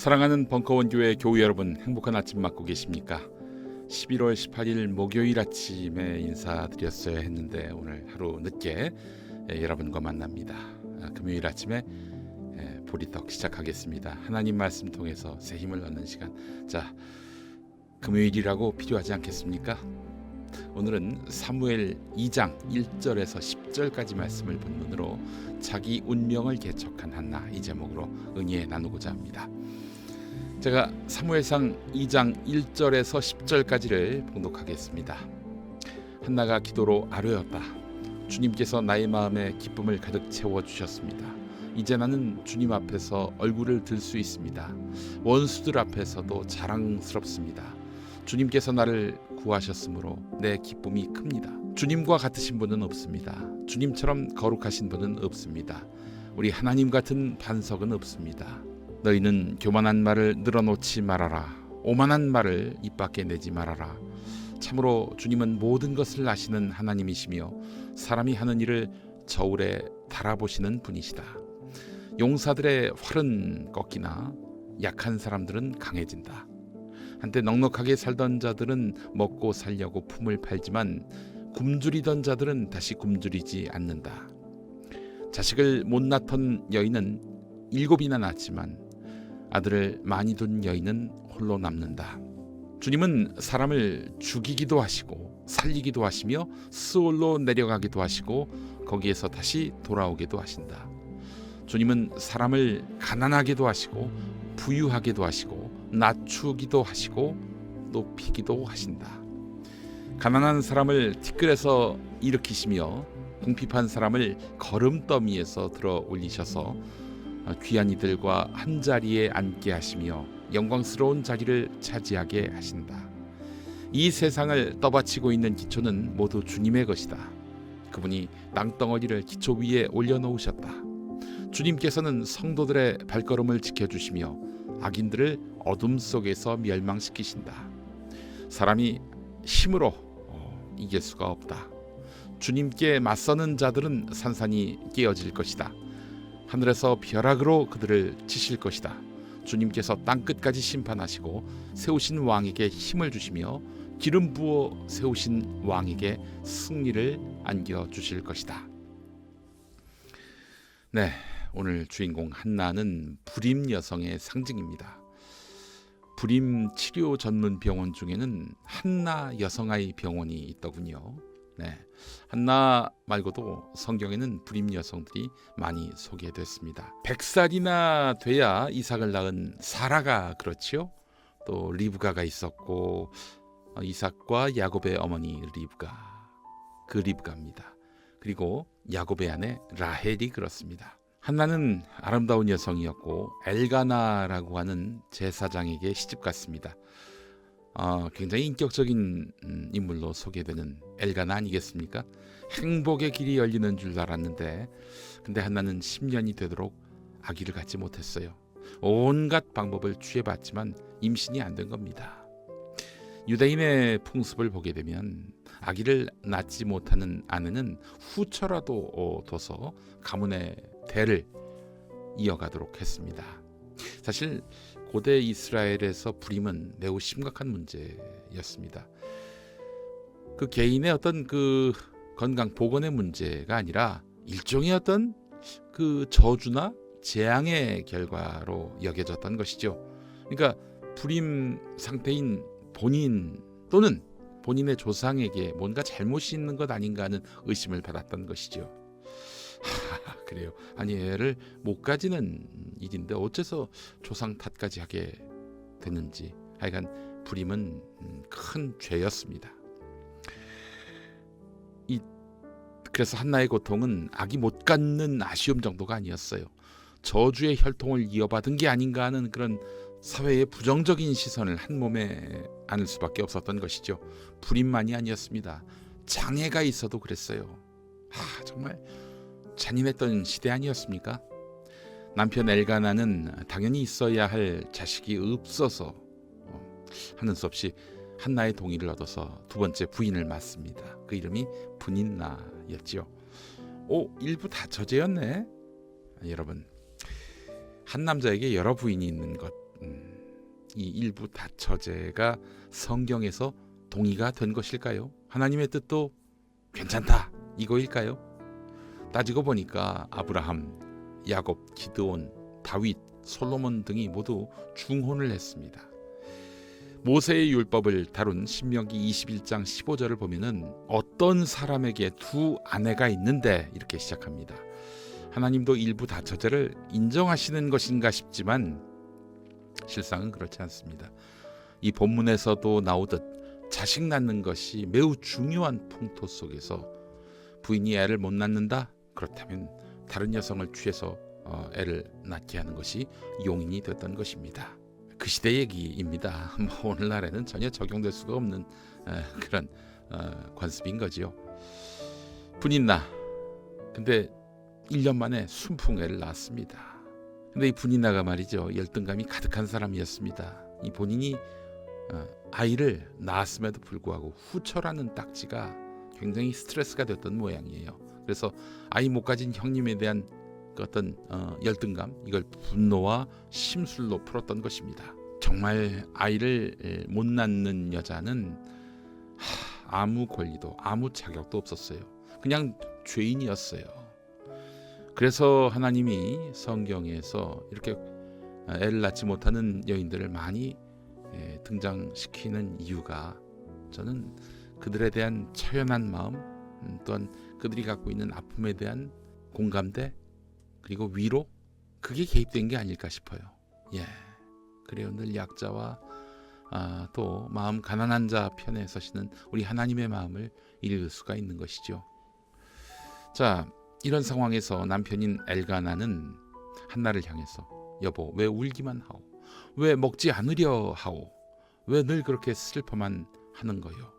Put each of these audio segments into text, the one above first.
사랑하는 벙커원 교회 교우 여러분, 행복한 아침 맞고 계십니까? 11월 18일 목요일 아침에 인사드렸어야 했는데 오늘 하루 늦게 여러분과 만납니다. 금요일 아침에 보리떡 시작하겠습니다. 하나님 말씀 통해서 새 힘을 얻는 시간. 자, 금요일이라고 필요하지 않겠습니까? 오늘은 사무엘 2장 1절에서 10절까지 말씀을 본문으로 자기 운명을 개척한 한나, 이 제목으로 은혜 나누고자 합니다. 제가 사무엘상 2장 1절에서 10절까지를 봉독하겠습니다. 한나가 기도로 아뢰었다. 주님께서 나의 마음에 기쁨을 가득 채워주셨습니다. 이제 나는 주님 앞에서 얼굴을 들 수 있습니다. 원수들 앞에서도 자랑스럽습니다. 주님께서 나를 구하셨으므로 내 기쁨이 큽니다. 주님과 같으신 분은 없습니다. 주님처럼 거룩하신 분은 없습니다. 우리 하나님 같은 반석은 없습니다. 너희는 교만한 말을 늘어놓지 말아라. 오만한 말을 입 밖에 내지 말아라. 참으로 주님은 모든 것을 아시는 하나님이시며 사람이 하는 일을 저울에 달아보시는 분이시다. 용사들의 활은 꺾이나 약한 사람들은 강해진다. 한때 넉넉하게 살던 자들은 먹고 살려고 품을 팔지만 굶주리던 자들은 다시 굶주리지 않는다. 자식을 못 낳던 여인은 7이나 낳지만 아들을 많이 둔 여인은 홀로 남는다. 주님은 사람을 죽이기도 하시고 살리기도 하시며 스올로 내려가기도 하시고 거기에서 다시 돌아오기도 하신다. 주님은 사람을 가난하게도 하시고 부유하게도 하시고 낮추기도 하시고 높이기도 하신다. 가난한 사람을 티끌에서 일으키시며 궁핍한 사람을 거름더미에서 들어 올리셔서 귀한 이들과 한 자리에 앉게 하시며 영광스러운 자리를 차지하게 하신다. 이 세상을 떠받치고 있는 기초는 모두 주님의 것이다. 그분이 땅덩어리를 기초 위에 올려놓으셨다. 주님께서는 성도들의 발걸음을 지켜주시며 악인들을 어둠 속에서 멸망시키신다. 사람이 힘으로 이길 수가 없다. 주님께 맞서는 자들은 산산이 깨어질 것이다. 하늘에서 벼락으로 그들을 치실 것이다. 주님께서 땅끝까지 심판하시고 세우신 왕에게 힘을 주시며 기름 부어 세우신 왕에게 승리를 안겨주실 것이다. 네, 오늘 주인공 한나는 불임 여성의 상징입니다. 불임 치료 전문 병원 중에는 한나 여성아이 병원이 있더군요. 네, 한나 말고도 성경에는 불임 여성들이 많이 소개됐습니다. 100살이나 돼야 이삭을 낳은 사라가 그렇지요. 또 리브가가 있었고 이삭과 야곱의 어머니 리브가, 그 리브가입니다. 그리고 야곱의 아내 라헬이 그렇습니다. 한나는 아름다운 여성이었고 엘가나라고 하는 제사장에게 시집갔습니다. 굉장히 인격적인 인물로 소개되는 엘가나 아니겠습니까? 행복의 길이 열리는 줄 알았는데 근데 한나는 10년이 되도록 아기를 갖지 못했어요. 온갖 방법을 취해봤지만 임신이 안 된 겁니다. 유대인의 풍습을 보게 되면 아기를 낳지 못하는 아내는 후처라도 둬서 가문의 대를 이어가도록 했습니다. 사실 고대 이스라엘에서 불임은 매우 심각한 문제였습니다. 그 개인의 어떤 그 건강 보건의 문제가 아니라 일종의 어떤 그 저주나 재앙의 결과로 여겨졌던 것이죠. 그러니까 불임 상태인 본인 또는 본인의 조상에게 뭔가 잘못이 있는 것 아닌가 하는 의심을 받았던 것이죠. 그래요. 아니 애를 못 가지는 일인데 어째서 조상 탓까지 하게 됐는지, 하여간 불임은 큰 죄였습니다. 이 그래서 한나의 고통은 아기 못 갖는 아쉬움 정도가 아니었어요. 저주의 혈통을 이어받은 게 아닌가 하는 그런 사회의 부정적인 시선을 한 몸에 안을 수밖에 없었던 것이죠. 불임만이 아니었습니다. 장애가 있어도 그랬어요. 정말 잔인했던 시대 아니었습니까? 남편 엘가나는 당연히 있어야 할 자식이 없어서 하는 수 없이 한나의 동의를 얻어서 두 번째 부인을 맞습니다. 그 이름이 분인나였지요. 일부 다처제였네. 여러분, 한 남자에게 여러 부인이 있는 것, 이 일부 다처제가 성경에서 동의가 된 것일까요? 하나님의 뜻도 괜찮다 이거일까요? 따지고 보니까 아브라함, 야곱, 기드온, 다윗, 솔로몬 등이 모두 중혼을 했습니다. 모세의 율법을 다룬 신명기 21장 15절을 보면은 어떤 사람에게 두 아내가 있는데 이렇게 시작합니다. 하나님도 일부 다처제를 인정하시는 것인가 싶지만 실상은 그렇지 않습니다. 이 본문에서도 나오듯 자식 낳는 것이 매우 중요한 풍토 속에서 부인이 애를 못 낳는다? 그렇다면 다른 여성을 취해서 애를 낳게 하는 것이 용인이 됐던 것입니다. 그 시대 얘기입니다. 오늘날에는 전혀 적용될 수가 없는 그런 관습인 거지요. 분인나, 근데 1년 만에 순풍애를 낳았습니다. 근데 이 분인나가 말이죠, 열등감이 가득한 사람이었습니다. 이 본인이 아이를 낳았음에도 불구하고 후처라는 딱지가 굉장히 스트레스가 됐던 모양이에요. 그래서 아이 못 가진 형님에 대한 그 어떤 열등감, 이걸 분노와 심술로 풀었던 것입니다. 정말 아이를 못 낳는 여자는 아무 권리도 아무 자격도 없었어요. 그냥 죄인이었어요. 그래서 하나님이 성경에서 이렇게 애를 낳지 못하는 여인들을 많이 등장시키는 이유가, 저는 그들에 대한 처연한 마음, 또한 그들이 갖고 있는 아픔에 대한 공감대, 그리고 위로, 그게 개입된 게 아닐까 싶어요. 그래요. 늘 약자와 또 마음 가난한 자 편에 서시는 우리 하나님의 마음을 읽을 수가 있는 것이죠. 자, 이런 상황에서 남편인 엘가나는 한나를 향해서 여보, 왜 울기만 하오? 왜 먹지 않으려 하오? 왜 늘 그렇게 슬퍼만 하는 거요?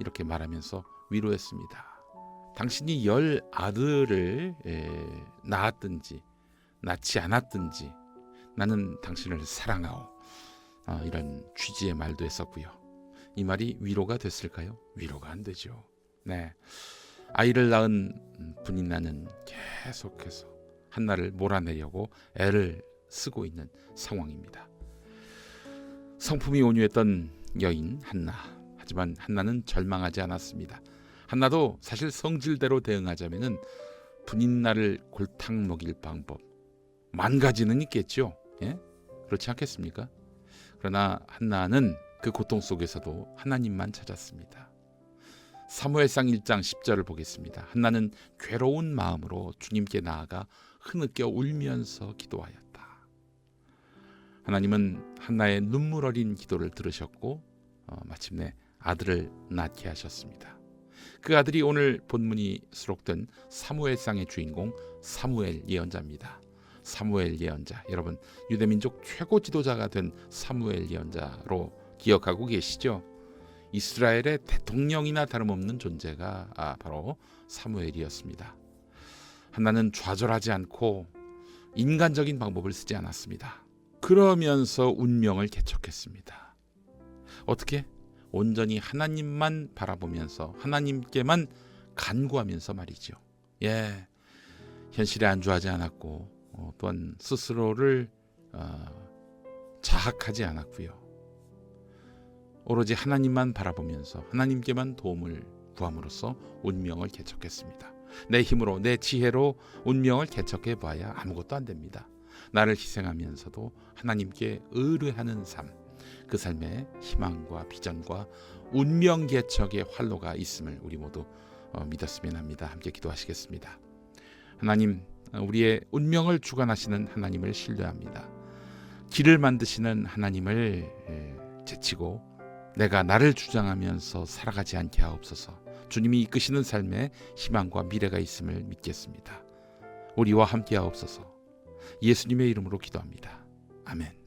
이렇게 말하면서 위로했습니다. 당신이 10 아들을 낳았든지 낳지 않았든지 나는 당신을 사랑하오. 이런 취지의 말도 했었고요. 이 말이 위로가 됐을까요? 위로가 안 되죠. 아이를 낳은 분인나는 계속해서 한나를 몰아내려고 애를 쓰고 있는 상황입니다. 성품이 온유했던 여인 한나. 하지만 한나는 절망하지 않았습니다. 한나도 사실 성질대로 대응하자면은 분인나를 골탕 먹일 방법 만 가지는 있겠죠. 그렇지 않겠습니까? 그러나 한나는 그 고통 속에서도 하나님만 찾았습니다. 사무엘상 1장 10절을 보겠습니다. 한나는 괴로운 마음으로 주님께 나아가 흐느껴 울면서 기도하였다. 하나님은 한나의 눈물 어린 기도를 들으셨고 마침내 아들을 낳게 하셨습니다. 그 아들이 오늘 본문이 수록된 사무엘상의 주인공 사무엘 예언자입니다. 사무엘 예언자, 여러분 유대민족 최고 지도자가 된 사무엘 예언자로 기억하고 계시죠? 이스라엘의 대통령이나 다름없는 존재가 바로 사무엘이었습니다. 한나는 좌절하지 않고 인간적인 방법을 쓰지 않았습니다. 그러면서 운명을 개척했습니다. 어떻게? 온전히 하나님만 바라보면서 하나님께만 간구하면서 말이죠. 현실에 안주하지 않았고 또한 스스로를 자학하지 않았고요. 오로지 하나님만 바라보면서 하나님께만 도움을 구함으로써 운명을 개척했습니다. 내 힘으로 내 지혜로 운명을 개척해 봐야 아무것도 안 됩니다. 나를 희생하면서도 하나님께 의뢰하는 삶, 그 삶에 희망과 비전과 운명 개척의 활로가 있음을 우리 모두 믿었으면 합니다. 함께 기도하시겠습니다. 하나님, 우리의 운명을 주관하시는 하나님을 신뢰합니다. 길을 만드시는 하나님을 제치고 내가 나를 주장하면서 살아가지 않게 하옵소서. 주님이 이끄시는 삶에 희망과 미래가 있음을 믿겠습니다. 우리와 함께하옵소서. 예수님의 이름으로 기도합니다. 아멘.